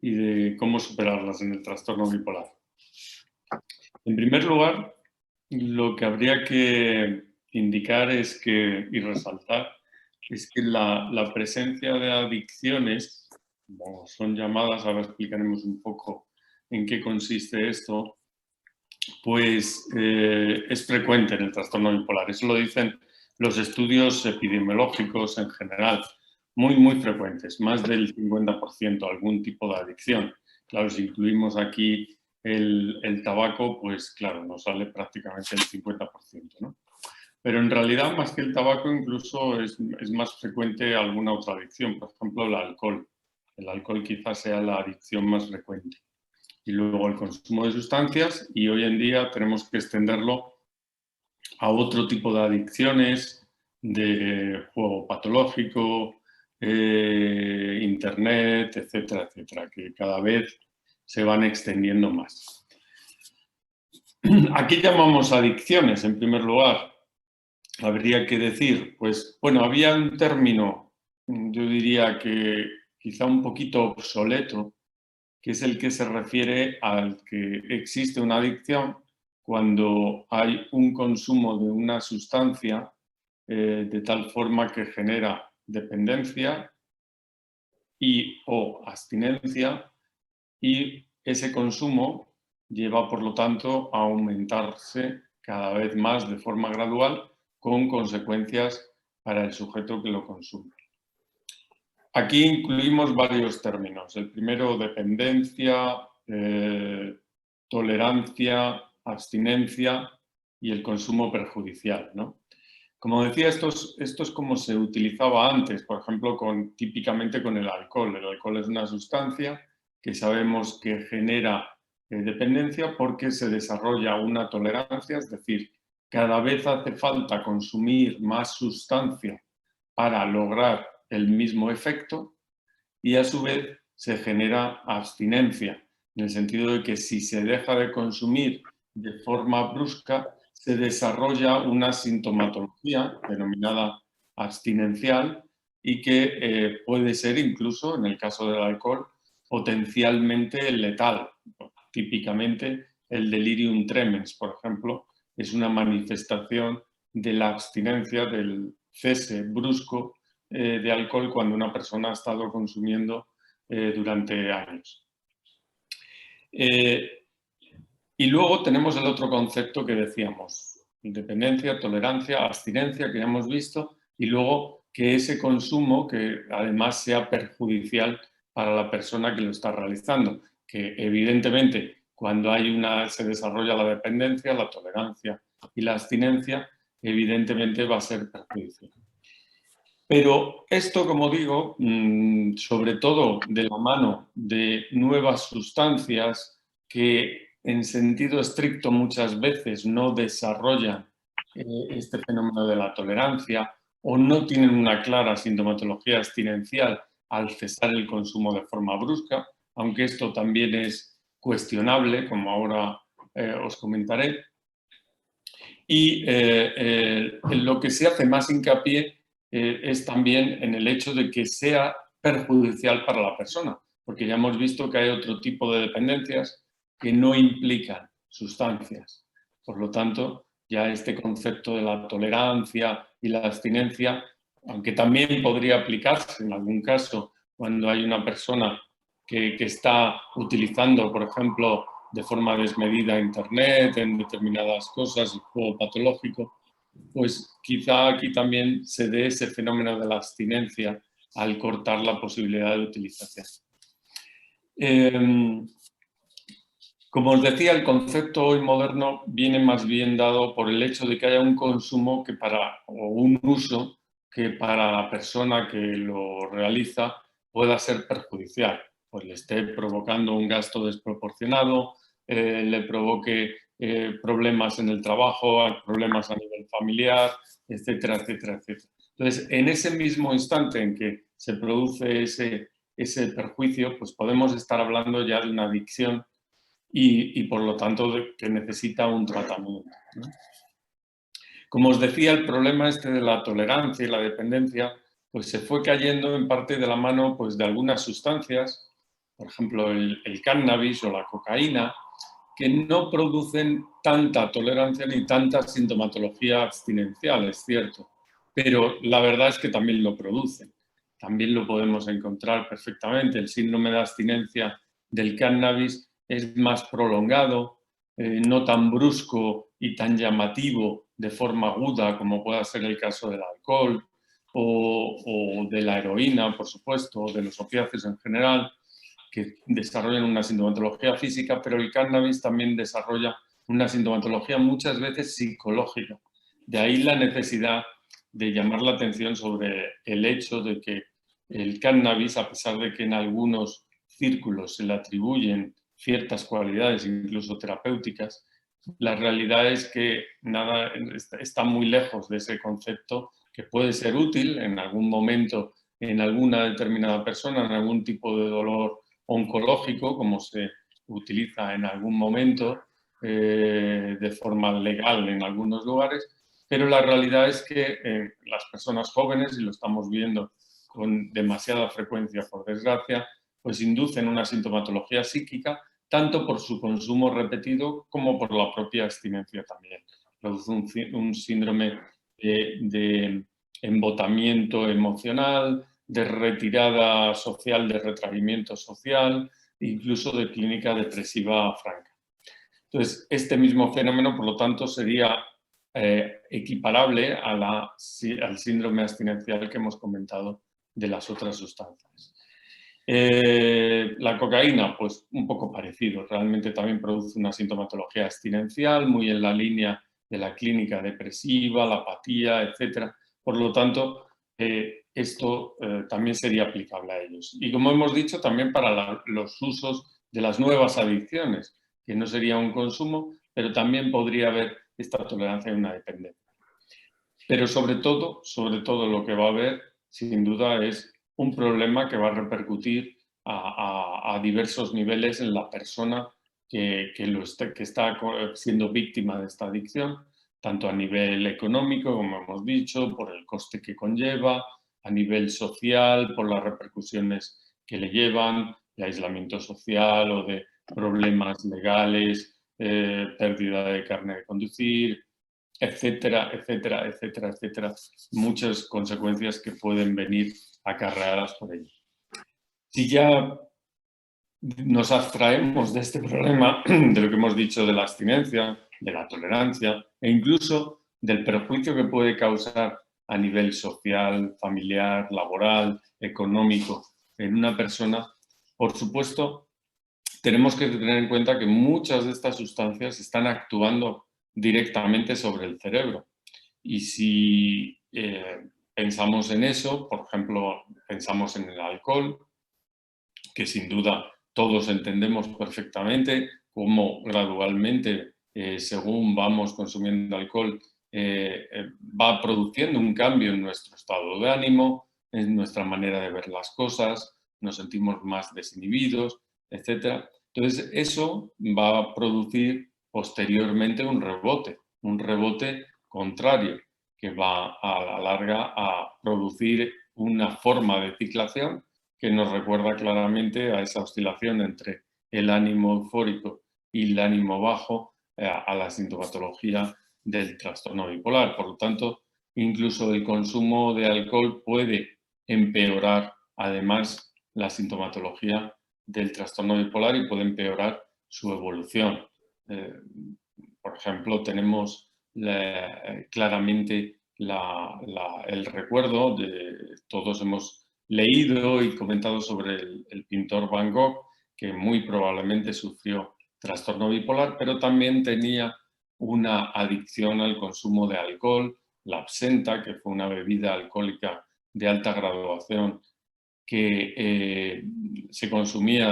y de cómo superarlas en el trastorno bipolar. En primer lugar, lo que habría que indicar y resaltar es que la presencia de adicciones, como son llamadas, ahora explicaremos un poco en qué consiste esto, pues es frecuente en el trastorno bipolar. Eso lo dicen los estudios epidemiológicos en general, muy frecuentes, más del 50% algún tipo de adicción. Claro, si incluimos aquí el tabaco, pues claro, nos sale prácticamente el 50%, ¿no? Pero en realidad, más que el tabaco, incluso es más frecuente alguna otra adicción, por ejemplo, el alcohol. El alcohol quizás sea la adicción más frecuente. Y luego el consumo de sustancias, y hoy en día tenemos que extenderlo a otro tipo de adicciones, de juego patológico, internet, etcétera, etcétera, que cada vez se van extendiendo más. ¿A qué llamamos adicciones, en primer lugar? Habría que decir, pues, bueno, había un término, yo diría que quizá un poquito obsoleto, que es el que se refiere al que existe una adicción cuando hay un consumo de una sustancia de tal forma que genera dependencia y o abstinencia, y ese consumo lleva, por lo tanto, a aumentarse cada vez más de forma gradual con consecuencias para el sujeto que lo consume. Aquí incluimos varios términos. El primero, dependencia, tolerancia, abstinencia y el consumo perjudicial, ¿no? Como decía, esto es como se utilizaba antes, por ejemplo, típicamente con el alcohol. El alcohol es una sustancia que sabemos que genera dependencia porque se desarrolla una tolerancia, es decir, cada vez hace falta consumir más sustancia para lograr el mismo efecto, y a su vez se genera abstinencia, en el sentido de que si se deja de consumir de forma brusca, se desarrolla una sintomatología denominada abstinencial y que puede ser incluso, en el caso del alcohol, potencialmente letal. Típicamente el delirium tremens, por ejemplo, es una manifestación de la abstinencia, del cese brusco de alcohol cuando una persona ha estado consumiendo durante años. Y luego tenemos el otro concepto que decíamos, dependencia, tolerancia, abstinencia, que ya hemos visto, y luego que ese consumo que además sea perjudicial para la persona que lo está realizando, que evidentemente cuando se desarrolla la dependencia, la tolerancia y la abstinencia, evidentemente va a ser perjudicial. Pero esto, como digo, sobre todo de la mano de nuevas sustancias que en sentido estricto muchas veces no desarrollan este fenómeno de la tolerancia o no tienen una clara sintomatología abstinencial al cesar el consumo de forma brusca, aunque esto también es cuestionable, como ahora os comentaré. Y lo que se hace más hincapié es también en el hecho de que sea perjudicial para la persona, porque ya hemos visto que hay otro tipo de dependencias que no implican sustancias. Por lo tanto, ya este concepto de la tolerancia y la abstinencia, aunque también podría aplicarse en algún caso cuando hay una persona que está utilizando, por ejemplo, de forma desmedida Internet, en determinadas cosas, el juego patológico, pues quizá aquí también se dé ese fenómeno de la abstinencia al cortar la posibilidad de utilización. Como os decía, el concepto hoy moderno viene más bien dado por el hecho de que haya un consumo o un uso que para la persona que lo realiza pueda ser perjudicial, pues le esté provocando un gasto desproporcionado, le provoque problemas en el trabajo, problemas a nivel familiar, etcétera, etcétera, etcétera. Entonces, en ese mismo instante en que se produce ese perjuicio, pues podemos estar hablando ya de una adicción y por lo tanto que necesita un tratamiento, ¿no? Como os decía, el problema de la tolerancia y la dependencia pues se fue cayendo en parte de la mano pues, de algunas sustancias por ejemplo el cannabis o la cocaína, que no producen tanta tolerancia ni tanta sintomatología abstinencial, es cierto, pero la verdad es que también lo producen. También lo podemos encontrar perfectamente. El síndrome de abstinencia del cannabis es más prolongado, no tan brusco y tan llamativo de forma aguda como pueda ser el caso del alcohol o de la heroína, por supuesto, o de los opiáceos en general, que desarrollan una sintomatología física, pero el cannabis también desarrolla una sintomatología muchas veces psicológica. De ahí la necesidad de llamar la atención sobre el hecho de que el cannabis, a pesar de que en algunos círculos se le atribuyen ciertas cualidades, incluso terapéuticas, la realidad es que nada está muy lejos de ese concepto, que puede ser útil en algún momento en alguna determinada persona, en algún tipo de dolor oncológico, como se utiliza en algún momento de forma legal en algunos lugares, pero la realidad es que las personas jóvenes, y lo estamos viendo con demasiada frecuencia, por desgracia, pues inducen una sintomatología psíquica, tanto por su consumo repetido como por la propia abstinencia también. Produce un síndrome de embotamiento emocional, de retirada social, de retraimiento social, incluso de clínica depresiva franca. Entonces, este mismo fenómeno, por lo tanto, sería equiparable al síndrome abstinencial que hemos comentado de las otras sustancias. La cocaína, pues un poco parecido, realmente también produce una sintomatología abstinencial, muy en la línea de la clínica depresiva, la apatía, etc. Por lo tanto, esto también sería aplicable a ellos. Y como hemos dicho, también para los usos de las nuevas adicciones, que no sería un consumo, pero también podría haber esta tolerancia y una dependencia. Pero sobre todo lo que va a haber, sin duda, es un problema que va a repercutir a diversos niveles en la persona que está siendo víctima de esta adicción, tanto a nivel económico, como hemos dicho, por el coste que conlleva, a nivel social, por las repercusiones que le llevan, de aislamiento social o de problemas legales, pérdida de carnet de conducir, etcétera, etcétera, etcétera, etcétera. Muchas consecuencias que pueden venir acarreadas por ello. Si ya nos abstraemos de este problema, de lo que hemos dicho de la abstinencia, de la tolerancia e incluso del perjuicio que puede causar a nivel social, familiar, laboral, económico en una persona, por supuesto, tenemos que tener en cuenta que muchas de estas sustancias están actuando directamente sobre el cerebro. Y si pensamos en eso, por ejemplo, pensamos en el alcohol, que sin duda todos entendemos perfectamente cómo gradualmente, según vamos consumiendo alcohol, va produciendo un cambio en nuestro estado de ánimo, en nuestra manera de ver las cosas, nos sentimos más desinhibidos, etc. Entonces, eso va a producir posteriormente un rebote contrario, que va a la larga a producir una forma de ciclación que nos recuerda claramente a esa oscilación entre el ánimo eufórico y el ánimo bajo, a la sintomatología del trastorno bipolar. Por lo tanto, incluso el consumo de alcohol puede empeorar además la sintomatología del trastorno bipolar y puede empeorar su evolución. Por ejemplo, tenemos claramente el recuerdo todos hemos leído y comentado sobre el pintor Van Gogh, que muy probablemente sufrió trastorno bipolar, pero también tenía una adicción al consumo de alcohol, la absenta, que fue una bebida alcohólica de alta graduación que se consumía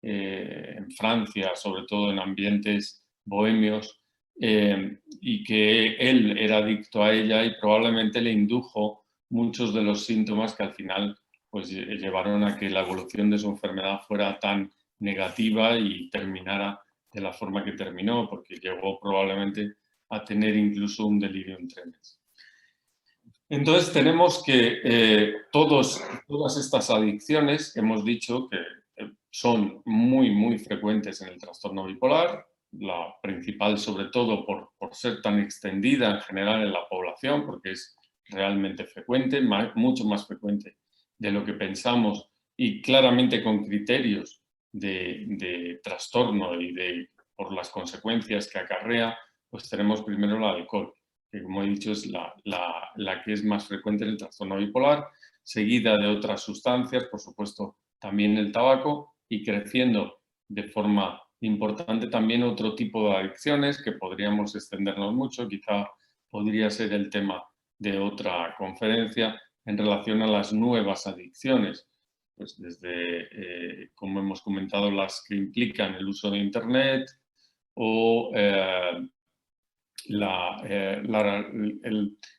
en Francia, sobre todo en ambientes bohemios, y que él era adicto a ella y probablemente le indujo muchos de los síntomas que al final pues, llevaron a que la evolución de su enfermedad fuera tan negativa y terminara de la forma que terminó, porque llegó probablemente a tener incluso un delirio en trenes. Entonces tenemos que todas estas adicciones, hemos dicho que son muy, muy frecuentes en el trastorno bipolar, la principal sobre todo por ser tan extendida en general en la población, porque es realmente frecuente, mucho más frecuente de lo que pensamos y claramente con criterios de trastorno y por las consecuencias que acarrea, pues tenemos primero el alcohol, que como he dicho es la que es más frecuente en el trastorno bipolar, seguida de otras sustancias, por supuesto también el tabaco, y creciendo de forma importante también otro tipo de adicciones que podríamos extendernos mucho, quizá podría ser el tema de otra conferencia en relación a las nuevas adicciones, pues desde, como hemos comentado, las que implican el uso de Internet o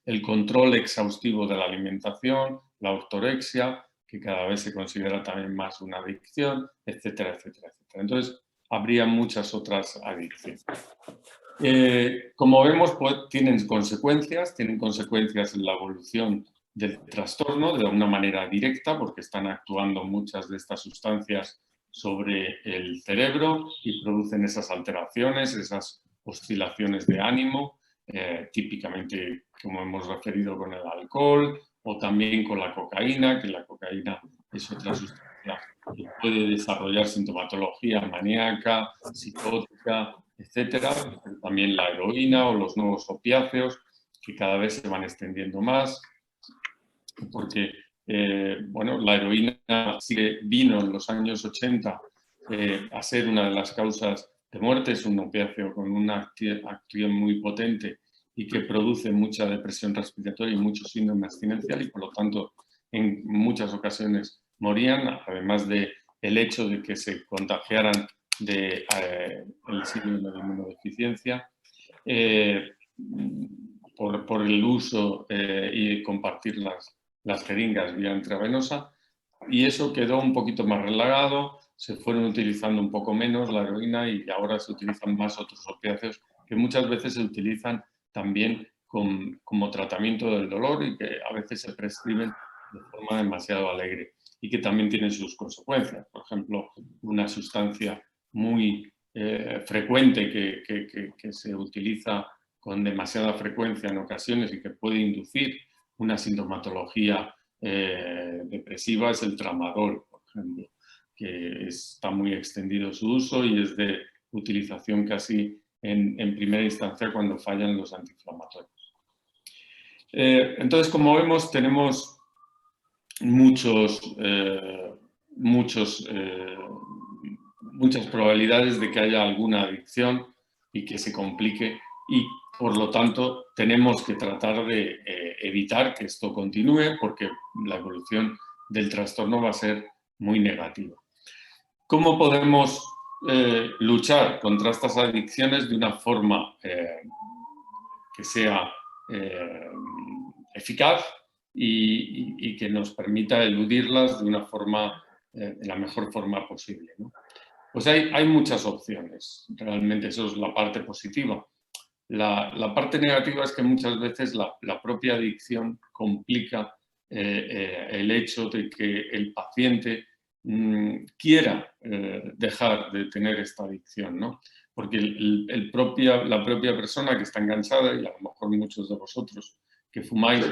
el control exhaustivo de la alimentación, la ortorexia, que cada vez se considera también más una adicción, etcétera, etcétera, etcétera. Entonces, habría muchas otras adicciones. Como vemos, pues, tienen consecuencias en la evolución del trastorno de una manera directa, porque están actuando muchas de estas sustancias sobre el cerebro y producen esas alteraciones, esas oscilaciones de ánimo, típicamente, como hemos referido, con el alcohol o también con la cocaína, que la cocaína es otra sustancia que puede desarrollar sintomatología maníaca, psicótica, etcétera. También la heroína o los nuevos opiáceos, que cada vez se van extendiendo más, porque bueno, la heroína vino en los años 80 a ser una de las causas de muerte, es un opiáceo con una acción muy potente y que produce mucha depresión respiratoria y mucho síndrome abstinencial y por lo tanto en muchas ocasiones morían, además del hecho de que se contagiaran del síndrome de inmunodeficiencia por el uso y compartir las jeringas vía intravenosa, y eso quedó un poquito más relajado, se fueron utilizando un poco menos la heroína y ahora se utilizan más otros opiáceos que muchas veces se utilizan también como tratamiento del dolor y que a veces se prescriben de forma demasiado alegre y que también tienen sus consecuencias. Por ejemplo, una sustancia muy frecuente que se utiliza con demasiada frecuencia en ocasiones y que puede inducir una sintomatología depresiva es el tramadol, por ejemplo, que está muy extendido su uso y es de utilización casi en primera instancia cuando fallan los antiinflamatorios. Entonces, como vemos, tenemos muchas probabilidades de que haya alguna adicción y que se complique y por lo tanto tenemos que tratar de evitar que esto continúe porque la evolución del trastorno va a ser muy negativa. ¿Cómo podemos luchar contra estas adicciones de una forma que sea eficaz y que nos permita eludirlas de una forma, de la mejor forma posible, ¿no? Pues hay muchas opciones, realmente eso es la parte positiva. La parte negativa es que muchas veces la propia adicción complica el hecho de que el paciente quiera dejar de tener esta adicción, ¿no? Porque la propia persona que está enganchada, y a lo mejor muchos de vosotros que fumáis,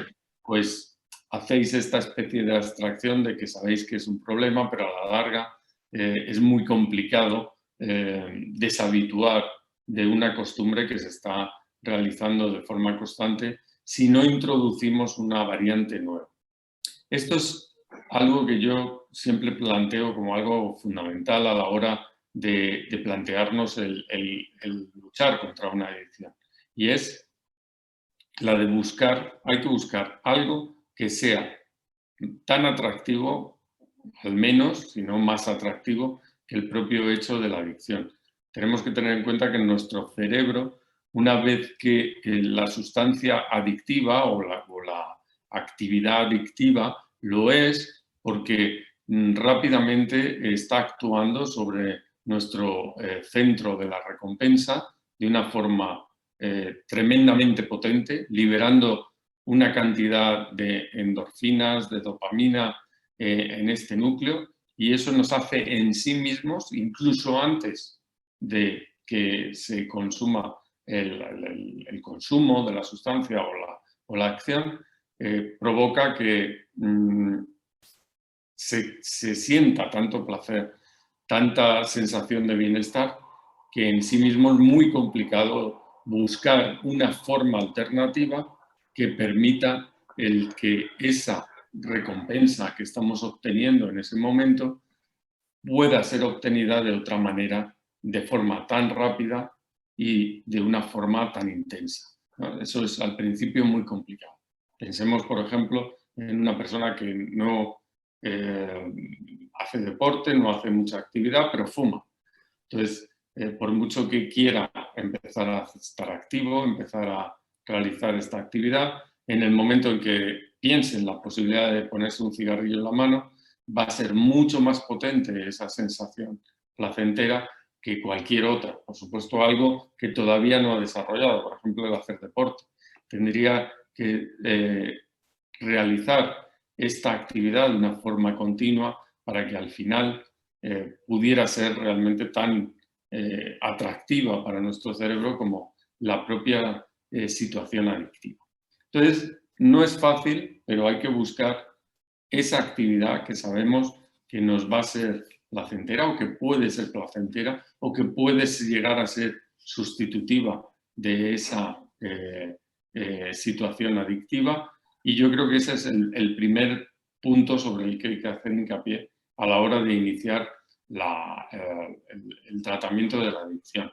pues hacéis esta especie de abstracción de que sabéis que es un problema, pero a la larga es muy complicado deshabituar de una costumbre que se está realizando de forma constante si no introducimos una variante nueva. Esto es algo que yo siempre planteo como algo fundamental a la hora de plantearnos el luchar contra una adicción. Y es la de hay que buscar algo que sea tan atractivo, al menos, si no más atractivo, que el propio hecho de la adicción. Tenemos que tener en cuenta que en nuestro cerebro, una vez que la sustancia adictiva o la actividad adictiva lo es porque rápidamente está actuando sobre nuestro centro de la recompensa de una forma tremendamente potente, liberando una cantidad de endorfinas, de dopamina en este núcleo y eso nos hace en sí mismos, incluso antes de que se consuma el consumo de la sustancia o la acción, provoca que se sienta tanto placer, tanta sensación de bienestar, que en sí mismo es muy complicado buscar una forma alternativa que permita el que esa recompensa que estamos obteniendo en ese momento pueda ser obtenida de otra manera, de forma tan rápida y de una forma tan intensa, ¿no? Eso es al principio muy complicado. Pensemos, por ejemplo, en una persona que no hace deporte, no hace mucha actividad, pero fuma. Entonces, por mucho que quiera empezar a estar activo, empezar a realizar esta actividad, en el momento en que piense en la posibilidad de ponerse un cigarrillo en la mano, va a ser mucho más potente esa sensación placentera que cualquier otra. Por supuesto, algo que todavía no ha desarrollado, por ejemplo, el hacer deporte. Tendría que realizar esta actividad de una forma continua para que al final pudiera ser realmente tan atractiva para nuestro cerebro como la propia situación adictiva. Entonces, no es fácil, pero hay que buscar esa actividad que sabemos que nos va a ser placentera o que puede ser placentera o que puede llegar a ser sustitutiva de esa situación adictiva. Y yo creo que ese es el primer punto sobre el que hay que hacer hincapié a la hora de iniciar el tratamiento de la adicción.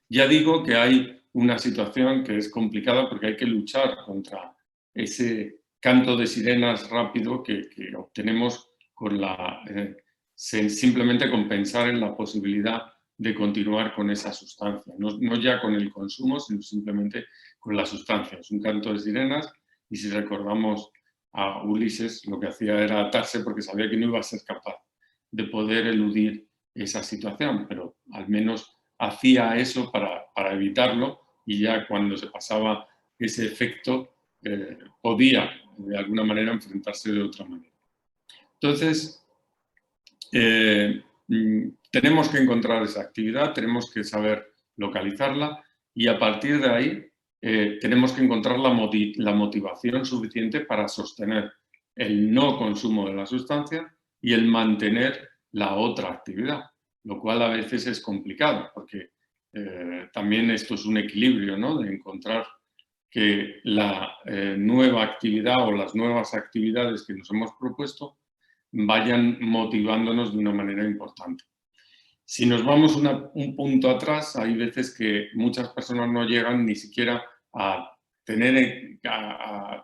Ya digo que hay una situación que es complicada porque hay que luchar contra ese canto de sirenas rápido que obtenemos con simplemente con pensar en la posibilidad de continuar con esa sustancia. No ya con el consumo, sino simplemente con la sustancia. Es un canto de sirenas y si recordamos a Ulises, lo que hacía era atarse porque sabía que no iba a ser capaz de poder eludir esa situación, pero al menos hacía eso para evitarlo y ya cuando se pasaba ese efecto podía de alguna manera enfrentarse de otra manera. Entonces, tenemos que encontrar esa actividad, tenemos que saber localizarla y a partir de ahí tenemos que encontrar la motivación suficiente para sostener el no consumo de la sustancia y el mantener la otra actividad, lo cual a veces es complicado porque también esto es un equilibrio, ¿no? De encontrar que la nueva actividad o las nuevas actividades que nos hemos propuesto vayan motivándonos de una manera importante. Si nos vamos un punto atrás, hay veces que muchas personas no llegan ni siquiera a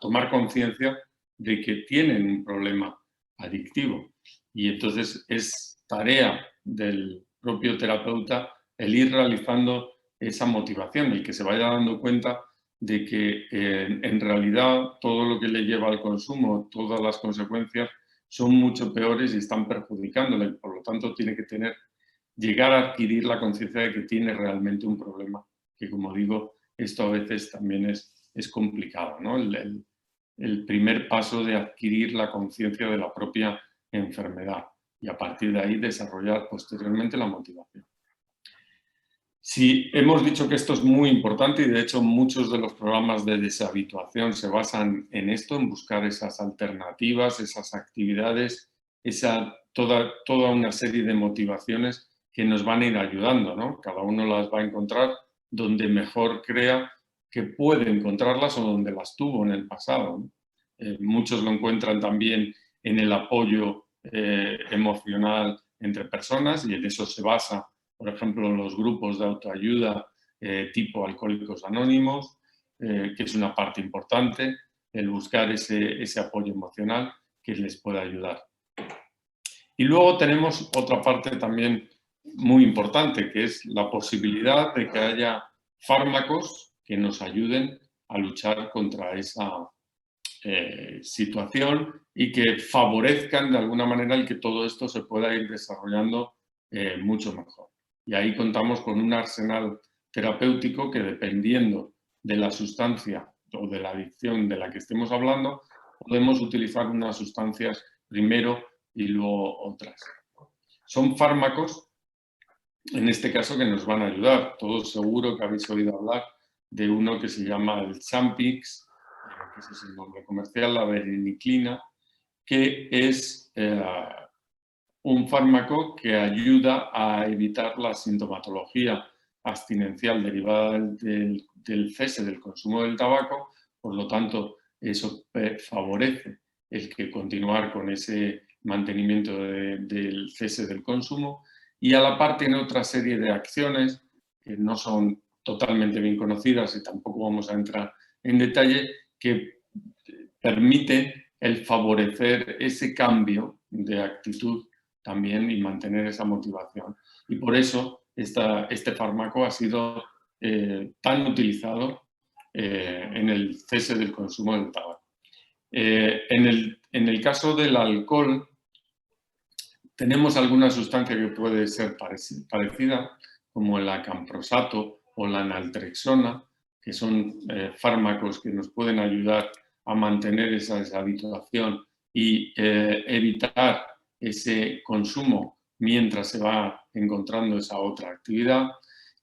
tomar conciencia de que tienen un problema adictivo. Y entonces es tarea del propio terapeuta el ir realizando esa motivación, el que se vaya dando cuenta de que en realidad todo lo que le lleva al consumo, todas las consecuencias son mucho peores y están perjudicándole. Por lo tanto, tiene que llegar a adquirir la conciencia de que tiene realmente un problema, que como digo, esto a veces también es complicado, ¿no? El primer paso de adquirir la conciencia de la propia enfermedad y a partir de ahí desarrollar posteriormente la motivación. Sí, hemos dicho que esto es muy importante y de hecho muchos de los programas de deshabituación se basan en esto, en buscar esas alternativas, esas actividades, toda una serie de motivaciones que nos van a ir ayudando, ¿no? Cada uno las va a encontrar donde mejor crea que puede encontrarlas o donde las tuvo en el pasado, ¿no? Muchos lo encuentran también en el apoyo emocional entre personas y en eso se basa, por ejemplo, los grupos de autoayuda tipo Alcohólicos Anónimos, que es una parte importante, el buscar ese apoyo emocional que les pueda ayudar. Y luego tenemos otra parte también muy importante, que es la posibilidad de que haya fármacos que nos ayuden a luchar contra esa situación y que favorezcan de alguna manera el que todo esto se pueda ir desarrollando mucho mejor. Y ahí contamos con un arsenal terapéutico que dependiendo de la sustancia o de la adicción de la que estemos hablando, podemos utilizar unas sustancias primero y luego otras. Son fármacos, en este caso, que nos van a ayudar. Todos seguro que habéis oído hablar de uno que se llama el Champix, que ese es el nombre comercial, la vareniclina, que es un fármaco que ayuda a evitar la sintomatología abstinencial derivada del cese del consumo del tabaco. Por lo tanto, eso favorece el que continuar con ese mantenimiento del cese del consumo, y a la par tiene otra serie de acciones que no son totalmente bien conocidas y tampoco vamos a entrar en detalle, que permiten el favorecer ese cambio de actitud también y mantener esa motivación. Y por eso este fármaco ha sido tan utilizado en el cese del consumo del tabaco. En el caso del alcohol, tenemos alguna sustancia que puede ser parecida, como el acamprosato o la naltrexona, que son fármacos que nos pueden ayudar a mantener esa deshabituación y evitar ese consumo mientras se va encontrando esa otra actividad.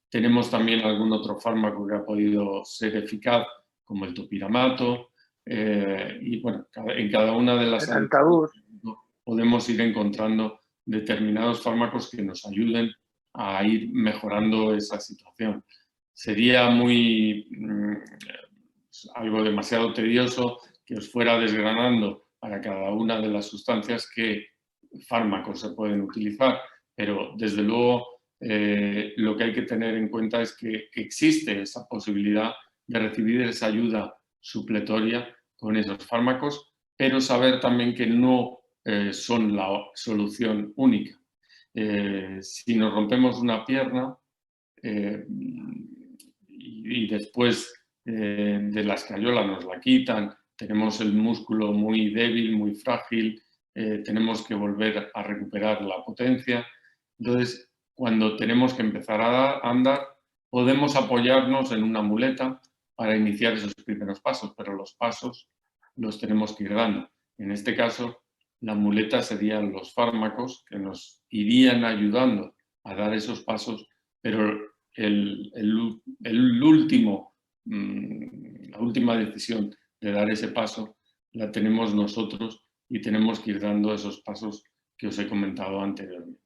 Tenemos también algún otro fármaco que ha podido ser eficaz, como el topiramato, y bueno, en cada una de las Antabús. podemos ir encontrando determinados fármacos que nos ayuden a ir mejorando esa situación. Sería algo demasiado tedioso que os fuera desgranando para cada una de las sustancias qué fármacos se pueden utilizar, pero desde luego lo que hay que tener en cuenta es que existe esa posibilidad de recibir esa ayuda supletoria con esos fármacos, pero saber también que no son la solución única. Si nos rompemos una pierna y después de la escayola nos la quitan, tenemos el músculo muy débil, muy frágil, tenemos que volver a recuperar la potencia. Entonces, cuando tenemos que empezar a andar, podemos apoyarnos en una muleta para iniciar esos primeros pasos, pero los pasos los tenemos que ir dando. En este caso, la muleta serían los fármacos que nos irían ayudando a dar esos pasos, pero la última decisión de dar ese paso la tenemos nosotros y tenemos que ir dando esos pasos que os he comentado anteriormente.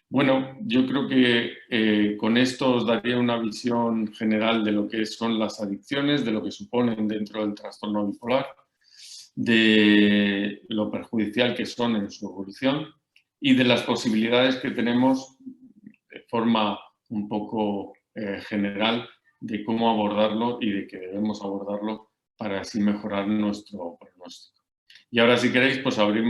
Bueno, yo creo que con esto os daría una visión general de lo que son las adicciones, de lo que suponen dentro del trastorno bipolar, de lo perjudicial que son en su evolución y de las posibilidades que tenemos de forma un poco general de cómo abordarlo y de que debemos abordarlo para así mejorar nuestro pronóstico. Y ahora, si queréis, pues abrimos